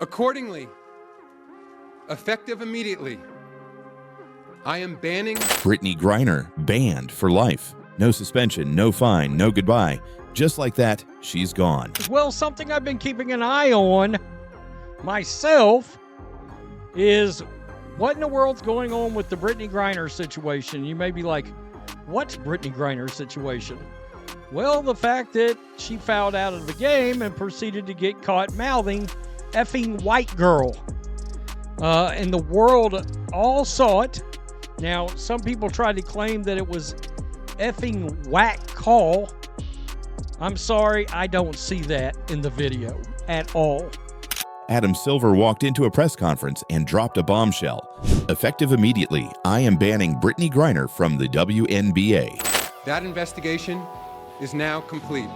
Accordingly, effective immediately, I am banning Brittney Griner banned for life. No suspension, no fine, no goodbye. Just like that, she's gone. Well, something I've been keeping an eye on myself is what in the world's going on with the Brittney Griner situation. You may be like, what's Brittney Griner's situation? Well, the fact that she fouled out of the game and proceeded to get caught mouthing effing white girl. And the world all saw it. Now, some people tried to claim that it was effing whack call. I'm sorry, I don't see that in the video at all. Adam Silver walked into a press conference and dropped a bombshell. Effective immediately, I am banning Brittney Griner from the WNBA. That investigation is now complete.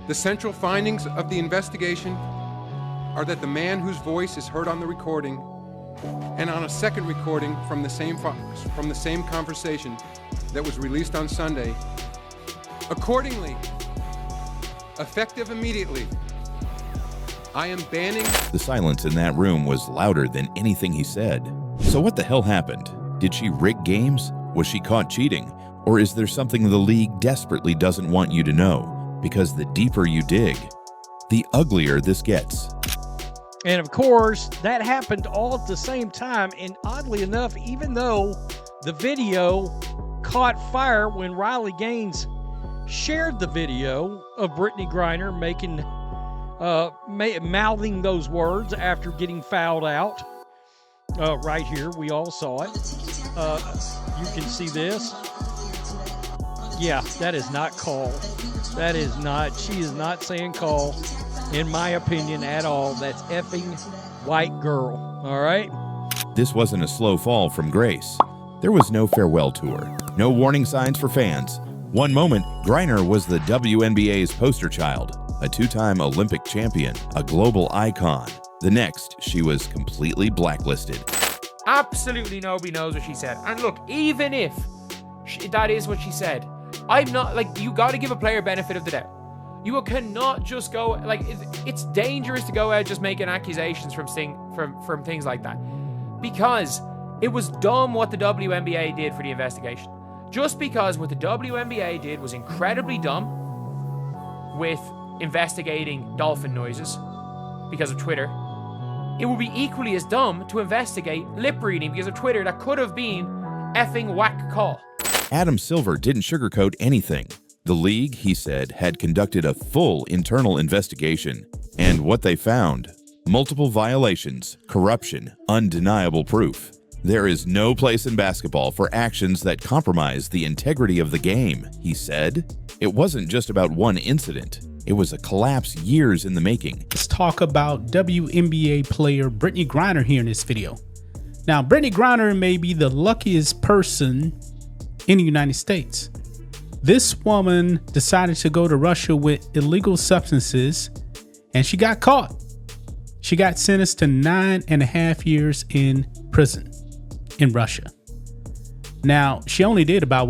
The central findings of the investigation are that the man whose voice is heard on the recording and on a second recording from the same conversation that was released on Sunday. Accordingly, effective immediately, I am banning... The silence in that room was louder than anything he said. So what the hell happened? Did she rig games? Was she caught cheating? Or is there something the league desperately doesn't want you to know? Because the deeper you dig, the uglier this gets. And of course, that happened all at the same time. And oddly enough, even though the video caught fire when Riley Gaines shared the video of Brittney Griner mouthing those words after getting fouled out. Right here, we all saw it. You can see this. Yeah, that is not call. That is not, she is not saying call, in my opinion, at all. That's effing white girl, all right? This wasn't a slow fall from grace. There was no farewell tour, no warning signs for fans. One moment, Griner was the WNBA's poster child, a two-time Olympic champion, a global icon. The next, she was completely blacklisted. Absolutely nobody knows what she said. And look, even if that is what she said, I'm not, like, you got to give a player benefit of the doubt. You cannot just go, like, it's dangerous to go out just making accusations from things like that. Because it was dumb what the WNBA did for the investigation. Just because what the WNBA did was incredibly dumb with investigating dolphin noises because of Twitter, it would be equally as dumb to investigate lip reading because of Twitter that could have been effing whack call. Adam Silver didn't sugarcoat anything. The league, he said, had conducted a full internal investigation. And what they found? Multiple violations, corruption, undeniable proof. There is no place in basketball for actions that compromise the integrity of the game, he said. It wasn't just about one incident. It was a collapse years in the making. Let's talk about WNBA player Brittney Griner here in this video. Now, Brittney Griner may be the luckiest person in the United States. This woman decided to go to Russia with illegal substances, and she got caught. She got sentenced to 9.5 years in prison in Russia. Now, she only did about,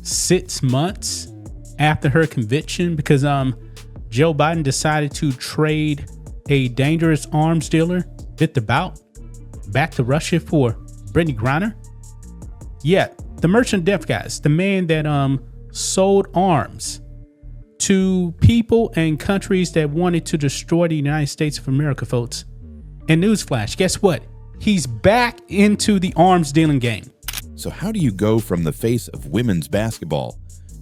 6 months after her conviction, because Joe Biden decided to trade a dangerous arms dealer, Victor Bout, back to Russia for Brittney Griner. Yeah, the merchant death guys, the man that sold arms to people and countries that wanted to destroy the United States of America, folks. And newsflash, guess what? He's back into the arms dealing game. So how do you go from the face of women's basketball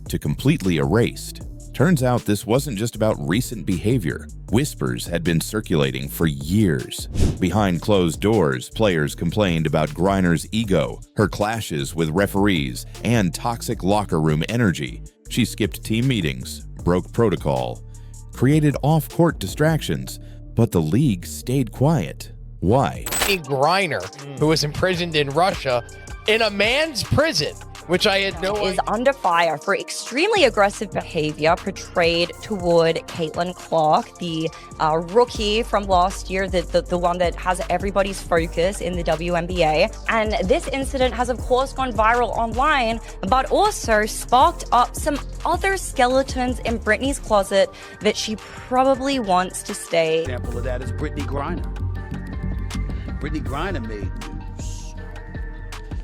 to completely erased? Turns out this wasn't just about recent behavior. Whispers had been circulating for years. Behind closed doors, players complained about Griner's ego, her clashes with referees, and toxic locker room energy. She skipped team meetings, broke protocol, created off-court distractions, but the league stayed quiet. Why? Griner, who was imprisoned in Russia, in a man's prison, which I had no idea. Is under fire for extremely aggressive behavior portrayed toward Caitlin Clark, the rookie from last year, the one that has everybody's focus in the WNBA. And this incident has, of course, gone viral online, but also sparked up some other skeletons in Brittney's closet that she probably wants to stay. Example of that is Brittney Griner. Brittney Griner made news.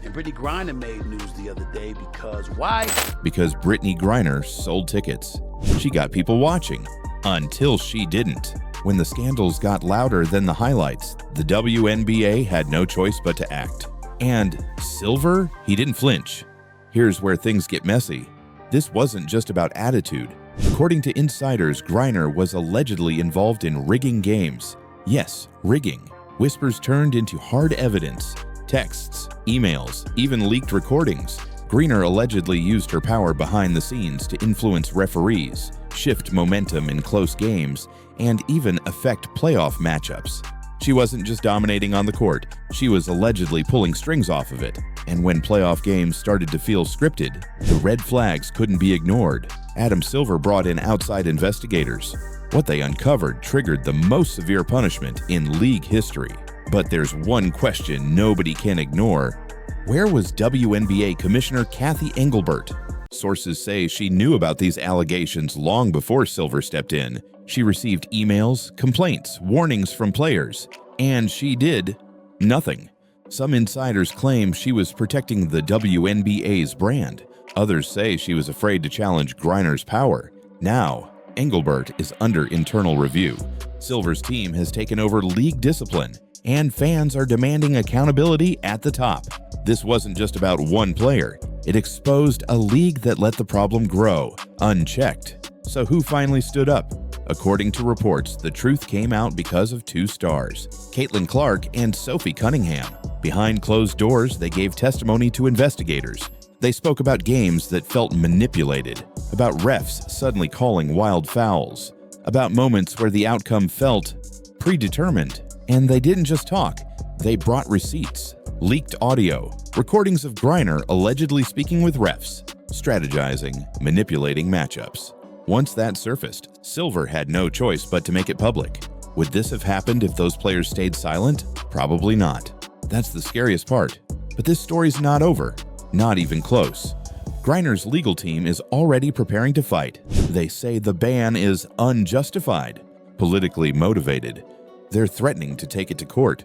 And Brittney Griner made news the other day because why? Because Brittney Griner sold tickets. She got people watching. Until she didn't. When the scandals got louder than the highlights, the WNBA had no choice but to act. And Silver, he didn't flinch. Here's where things get messy. This wasn't just about attitude. According to insiders, Griner was allegedly involved in rigging games. Yes, rigging. Whispers turned into hard evidence. Texts, emails, even leaked recordings. Griner allegedly used her power behind the scenes to influence referees, shift momentum in close games, and even affect playoff matchups. She wasn't just dominating on the court, she was allegedly pulling strings off of it. And when playoff games started to feel scripted, the red flags couldn't be ignored. Adam Silver brought in outside investigators. What they uncovered triggered the most severe punishment in league history. But there's one question nobody can ignore. Where was WNBA Commissioner Kathy Engelbert? Sources say she knew about these allegations long before Silver stepped in. She received emails, complaints, warnings from players, and she did nothing. Some insiders claim she was protecting the WNBA's brand. Others say she was afraid to challenge Griner's power. Now, Engelbert is under internal review. Silver's team has taken over league discipline, and fans are demanding accountability at the top. This wasn't just about one player. It exposed a league that let the problem grow, unchecked. So who finally stood up? According to reports, the truth came out because of two stars, Caitlin Clark and Sophie Cunningham. Behind closed doors, they gave testimony to investigators. They spoke about games that felt manipulated, about refs suddenly calling wild fouls, about moments where the outcome felt predetermined. And they didn't just talk, they brought receipts, leaked audio, recordings of Griner allegedly speaking with refs, strategizing, manipulating matchups. Once that surfaced, Silver had no choice but to make it public. Would this have happened if those players stayed silent? Probably not. That's the scariest part. But this story's not over, not even close. Griner's legal team is already preparing to fight. They say the ban is unjustified, politically motivated. They're threatening to take it to court.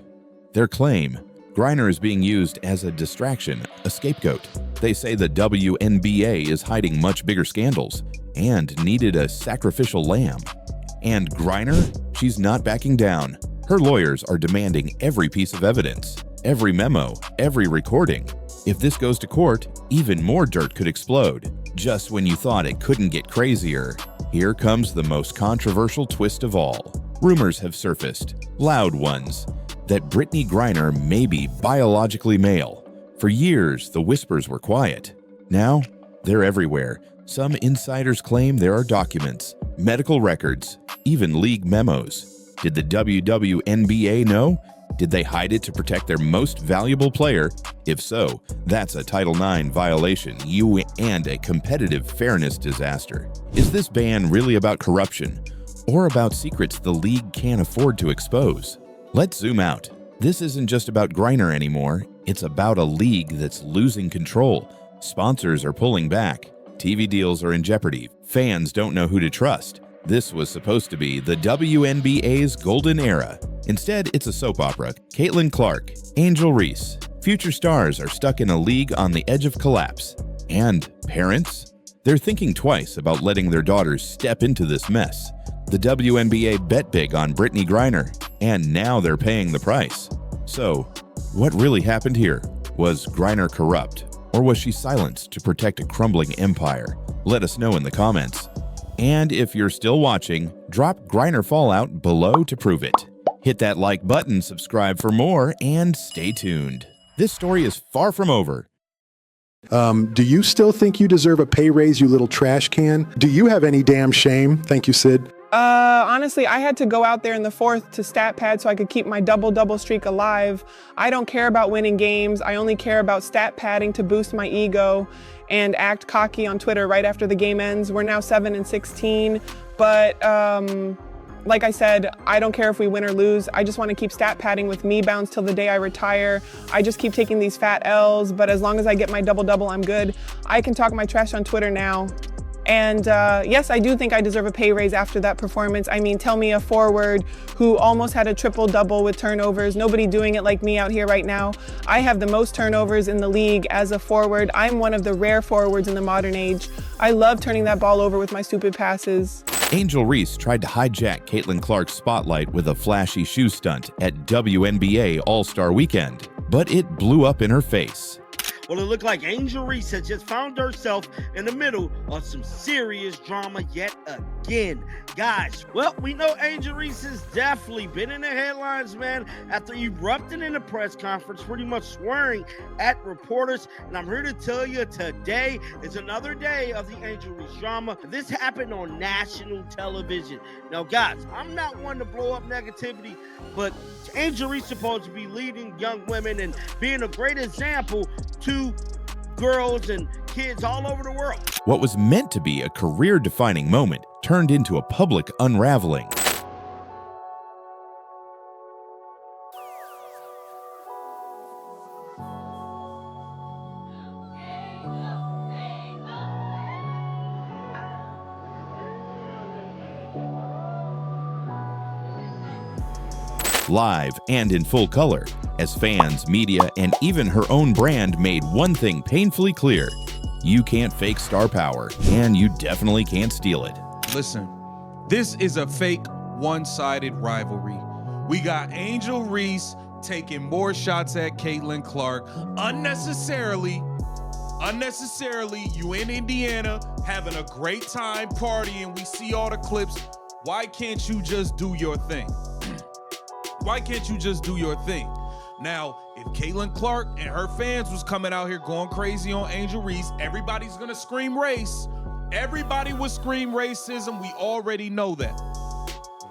Their claim, Griner is being used as a distraction, a scapegoat. They say the WNBA is hiding much bigger scandals and needed a sacrificial lamb. And Griner, she's not backing down. Her lawyers are demanding every piece of evidence, every memo, every recording. If this goes to court, even more dirt could explode. Just when you thought it couldn't get crazier, here comes the most controversial twist of all. Rumors have surfaced, loud ones, that Brittney Griner may be biologically male. For years, the whispers were quiet. Now, they're everywhere. Some insiders claim there are documents, medical records, even league memos. Did the WNBA know? Did they hide it to protect their most valuable player? If so, that's a Title IX violation and a competitive fairness disaster. Is this ban really about corruption? Or about secrets the league can't afford to expose? Let's zoom out. This isn't just about Griner anymore. It's about a league that's losing control. Sponsors are pulling back. TV deals are in jeopardy. Fans don't know who to trust. This was supposed to be the WNBA's golden era. Instead, it's a soap opera. Caitlin Clark, Angel Reese. Future stars are stuck in a league on the edge of collapse. And parents? They're thinking twice about letting their daughters step into this mess. The WNBA bet big on Brittney Griner, and now they're paying the price. So, what really happened here? Was Griner corrupt, or was she silenced to protect a crumbling empire? Let us know in the comments. And if you're still watching, drop Griner Fallout below to prove it. Hit that like button, subscribe for more, and stay tuned. This story is far from over. Do you still think you deserve a pay raise, you little trash can? Do you have any damn shame? Thank you, Sid. Honestly, I had to go out there in the fourth to stat pad so I could keep my double-double streak alive. I don't care about winning games. I only care about stat padding to boost my ego and act cocky on Twitter right after the game ends. We're now 7-16, but like I said, I don't care if we win or lose. I just want to keep stat padding with me bounds till the day I retire. I just keep taking these fat L's, but as long as I get my double-double, I'm good. I can talk my trash on Twitter now. And yes, I do think I deserve a pay raise after that performance. I mean, tell me a forward who almost had a triple-double with turnovers. Nobody doing it like me out here right now. I have the most turnovers in the league as a forward. I'm one of the rare forwards in the modern age. I love turning that ball over with my stupid passes. Angel Reese tried to hijack Caitlin Clark's spotlight with a flashy shoe stunt at WNBA All-Star Weekend, but it blew up in her face. Well, it looked like Angel Reese has just found herself in the middle of some serious drama yet again. Guys, well, we know Angel Reese has definitely been in the headlines, man, after erupting in a press conference, pretty much swearing at reporters. And I'm here to tell you today is another day of the Angel Reese drama. This happened on national television. Now, guys, I'm not one to blow up negativity, but Angel Reese is supposed to be leading young women and being a great example to girls and kids all over the world. What was meant to be a career-defining moment turned into a public unraveling. Live and in full color, as fans, media, and even her own brand made one thing painfully clear: you can't fake star power, and you definitely can't steal it. Listen, this is a fake one-sided rivalry. We got Angel Reese taking more shots at Caitlin Clark unnecessarily. You in Indiana having a great time partying. We see all the clips. Why can't you just do your thing? Why can't you just do your thing? Now, if Caitlin Clark and her fans was coming out here going crazy on Angel Reese, everybody's gonna scream race. Everybody would scream racism. We already know that.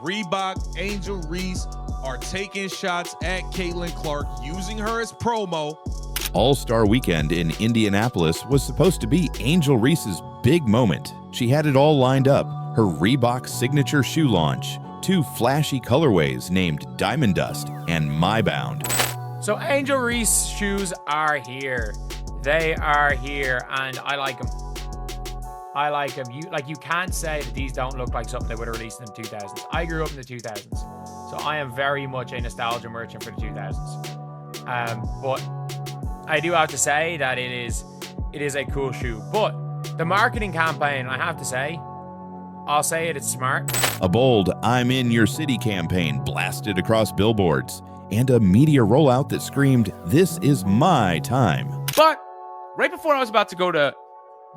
Reebok, Angel Reese are taking shots at Caitlin Clark, using her as promo. All-Star Weekend in Indianapolis was supposed to be Angel Reese's big moment. She had it all lined up: her Reebok signature shoe launch, 2 flashy colorways named Diamond Dust and My Bound. So Angel Reese shoes are here. They are here, and I like them. I like them. You can't say that these don't look like something they would have released in the 2000s. I grew up in the 2000s, so I am very much a nostalgia merchant for the 2000s. But I do have to say that it is a cool shoe. But the marketing campaign, I have to say, I'll say it's smart. A bold "I'm in your city" campaign blasted across billboards, and a media rollout that screamed, "This is my time." But right before I was about to go to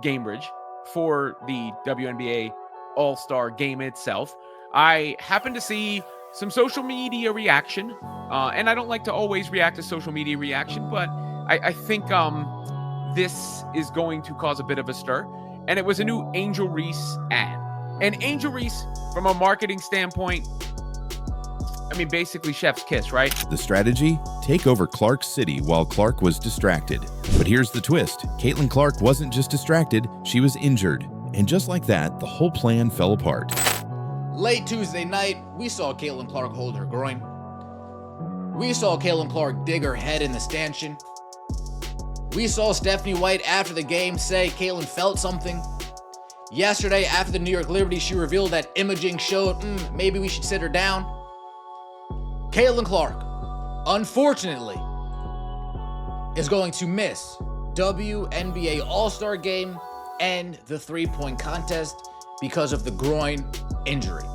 Cambridge for the WNBA All-Star game itself, I happened to see some social media reaction. And I don't like to always react to social media reaction, but I think this is going to cause a bit of a stir. And it was a new Angel Reese ad. And Angel Reese, from a marketing standpoint, I mean, basically chef's kiss, right? The strategy? Take over Clark's city while Clark was distracted. But here's the twist. Caitlin Clark wasn't just distracted, she was injured. And just like that, the whole plan fell apart. Late Tuesday night, we saw Caitlin Clark hold her groin. We saw Caitlin Clark dig her head in the stanchion. We saw Stephanie White after the game say Caitlin felt something. Yesterday, after the New York Liberty, she revealed that imaging showed maybe we should sit her down. Caitlin Clark, unfortunately, is going to miss WNBA All-Star Game and the three-point contest because of the groin injury.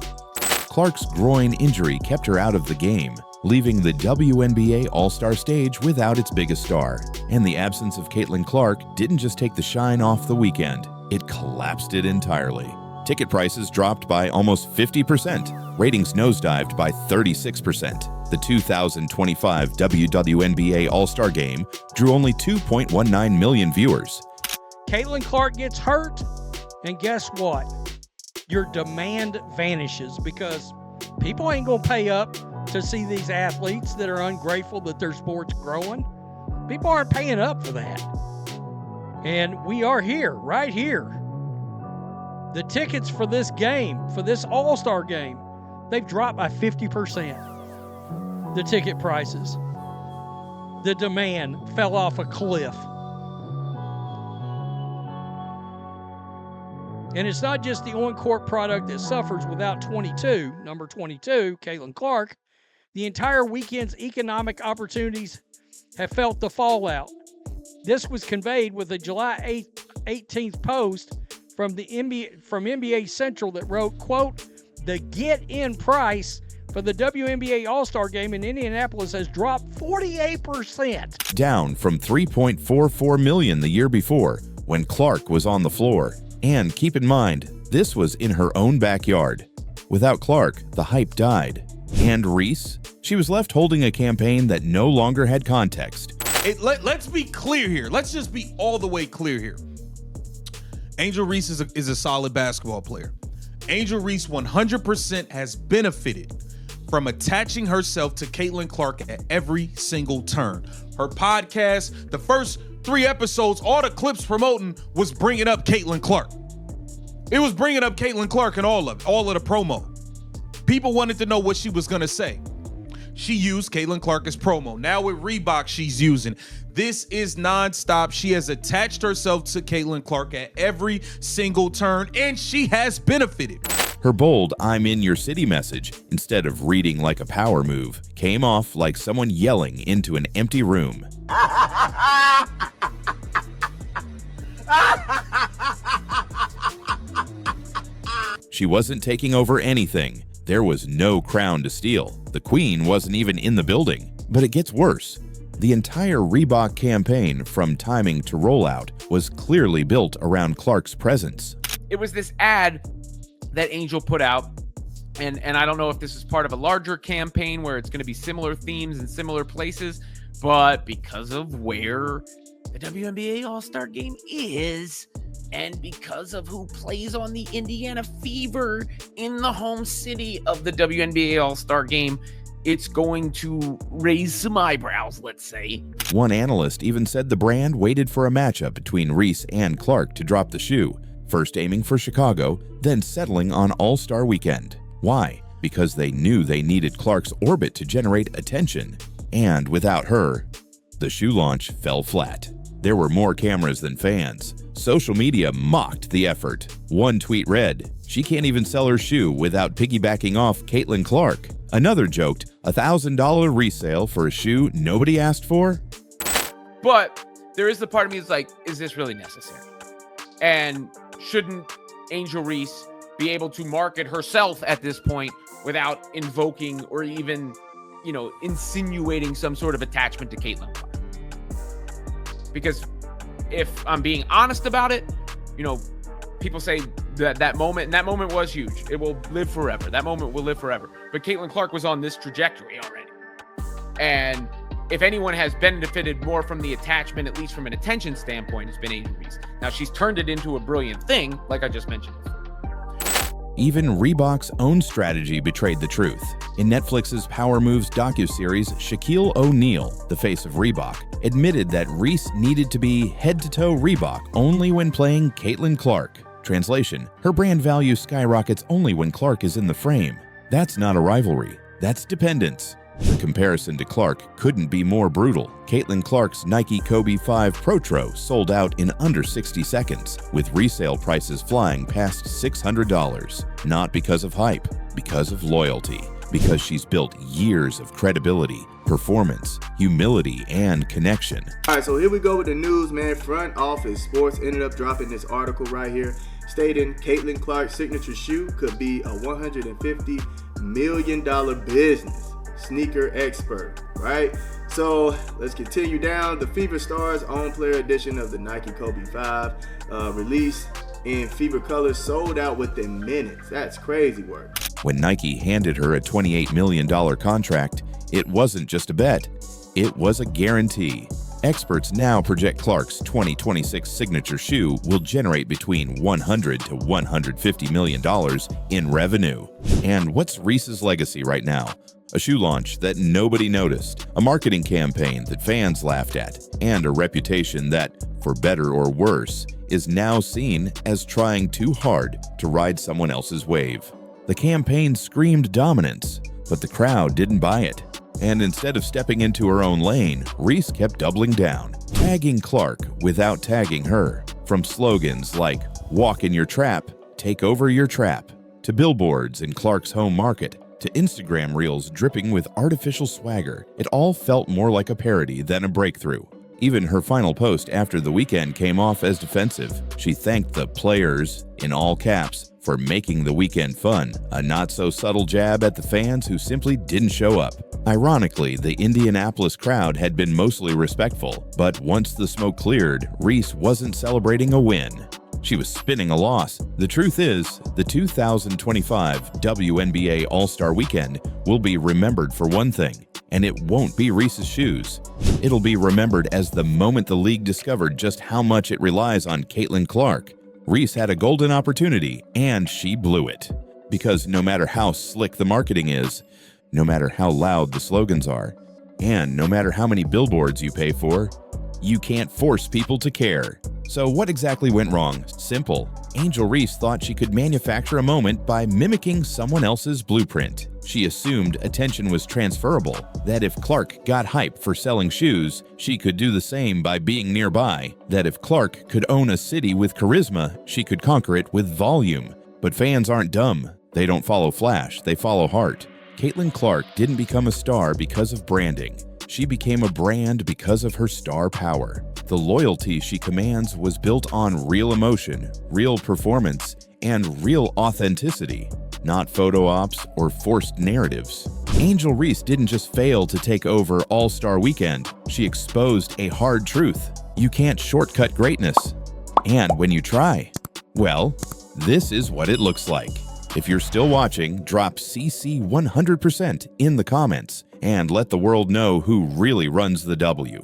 Clark's groin injury kept her out of the game, leaving the WNBA All-Star stage without its biggest star. And the absence of Caitlin Clark didn't just take the shine off the weekend, it collapsed it entirely. Ticket prices dropped by almost 50%. Ratings nosedived by 36%. The 2025 WNBA All-Star Game drew only 2.19 million viewers. Caitlin Clark gets hurt, and guess what? your demand vanishes because people ain't going to pay up to see these athletes that are ungrateful that their sport's growing. People aren't paying up for that. And we are here, right here. The tickets for this game, for this All-Star game, they've dropped by 50%. The ticket prices. The demand fell off a cliff. And it's not just the on-court product that suffers without number 22, Caitlin Clark. The entire weekend's economic opportunities have felt the fallout. This was conveyed with a July 18th post from NBA Central that wrote, quote, "The get-in price for the WNBA All-Star Game in Indianapolis has dropped 48%. Down from $3.44 million the year before when Clark was on the floor. And keep in mind, this was in her own backyard. Without Clark, the hype died. And Reese? She was left holding a campaign that no longer had context. Let's be clear here. Let's just be all the way clear here. Angel Reese is a solid basketball player. Angel Reese 100% has benefited from attaching herself to Caitlin Clark at every single turn. Her podcast, the first 3 episodes, all the clips promoting was bringing up Caitlin Clark. It was bringing up Caitlin Clark in all of the promo. People wanted to know what she was going to say. She used Caitlin Clark as promo. Now with Reebok, she's using. This is nonstop. She has attached herself to Caitlin Clark at every single turn, and she has benefited. Her bold "I'm in your city" message, instead of reading like a power move, came off like someone yelling into an empty room. She wasn't taking over anything. There was no crown to steal. The queen wasn't even in the building. But it gets worse. The entire Reebok campaign, from timing to rollout, was clearly built around Clark's presence. It was this ad that Angel put out, and I don't know if this is part of a larger campaign where it's going to be similar themes in similar places, but because of where the WNBA All-Star Game is, and because of who plays on the Indiana Fever in the home city of the WNBA All-Star Game, it's going to raise some eyebrows, let's say. One analyst even said the brand waited for a matchup between Reese and Clark to drop the shoe, first aiming for Chicago, then settling on All-Star Weekend. Why? Because they knew they needed Clark's orbit to generate attention. And without her, the shoe launch fell flat. There were more cameras than fans. Social media mocked the effort. One tweet read, "She can't even sell her shoe without piggybacking off Caitlin Clark." Another joked, $1,000 resale for a shoe nobody asked for? But there is the part of me that's like, is this really necessary? And shouldn't Angel Reese be able to market herself at this point without invoking or even, insinuating some sort of attachment to Caitlin Clark? Because if I'm being honest about it, people say that moment was huge. It will live forever. That moment will live forever. But Caitlin Clark was on this trajectory already. And if anyone has benefited more from the attachment, at least from an attention standpoint, it's been Angel Reese. Now, she's turned it into a brilliant thing, like I just mentioned before. Even Reebok's own strategy betrayed the truth. In Netflix's Power Moves docuseries, Shaquille O'Neal, the face of Reebok, admitted that Reese needed to be head-to-toe Reebok only when playing Caitlin Clark. Translation, her brand value skyrockets only when Clark is in the frame. That's not a rivalry, that's dependence. The comparison to Clark couldn't be more brutal. Caitlin Clark's Nike Kobe 5 Protro sold out in under 60 seconds, with resale prices flying past $600. Not because of hype, because of loyalty. Because she's built years of credibility, performance, humility, and connection. All right, so here we go with the news, man. Front Office Sports ended up dropping this article right here, stating Caitlin Clark's signature shoe could be a $150 million business. Sneaker expert, right? So let's continue down. The Fever Stars own player edition of the Nike Kobe 5 release in Fever colors sold out within minutes. That's crazy work. When Nike handed her a $28 million contract, it wasn't just a bet, it was a guarantee. Experts now project Clark's 2026 signature shoe will generate between $100 to $150 million in revenue. And what's Reese's legacy right now? A shoe launch that nobody noticed, a marketing campaign that fans laughed at, and a reputation that, for better or worse, is now seen as trying too hard to ride someone else's wave. The campaign screamed dominance, but the crowd didn't buy it. And instead of stepping into her own lane, Reese kept doubling down, tagging Clark without tagging her. From slogans like, "Walk in your trap, take over your trap," to billboards in Clark's home market, to Instagram reels dripping with artificial swagger, it all felt more like a parody than a breakthrough. Even her final post after the weekend came off as defensive. She thanked the players, in all caps, for making the weekend fun, a not-so-subtle jab at the fans who simply didn't show up. Ironically, the Indianapolis crowd had been mostly respectful, but once the smoke cleared, Reese wasn't celebrating a win. She was spinning a loss. The truth is, the 2025 WNBA All-Star Weekend will be remembered for one thing, and it won't be Reese's shoes. It'll be remembered as the moment the league discovered just how much it relies on Caitlin Clark. Reese had a golden opportunity, and she blew it. Because no matter how slick the marketing is, no matter how loud the slogans are, and no matter how many billboards you pay for, you can't force people to care. So what exactly went wrong? Simple. Angel Reese thought she could manufacture a moment by mimicking someone else's blueprint. She assumed attention was transferable, that if Clark got hype for selling shoes, she could do the same by being nearby, that if Clark could own a city with charisma, she could conquer it with volume. But fans aren't dumb. They don't follow flash, they follow heart. Caitlin Clark didn't become a star because of branding. She became a brand because of her star power. The loyalty she commands was built on real emotion, real performance, and real authenticity, not photo ops or forced narratives. Angel Reese didn't just fail to take over All-Star Weekend, she exposed a hard truth. You can't shortcut greatness. And when you try, well, this is what it looks like. If you're still watching, drop CC 100% in the comments and let the world know who really runs the W.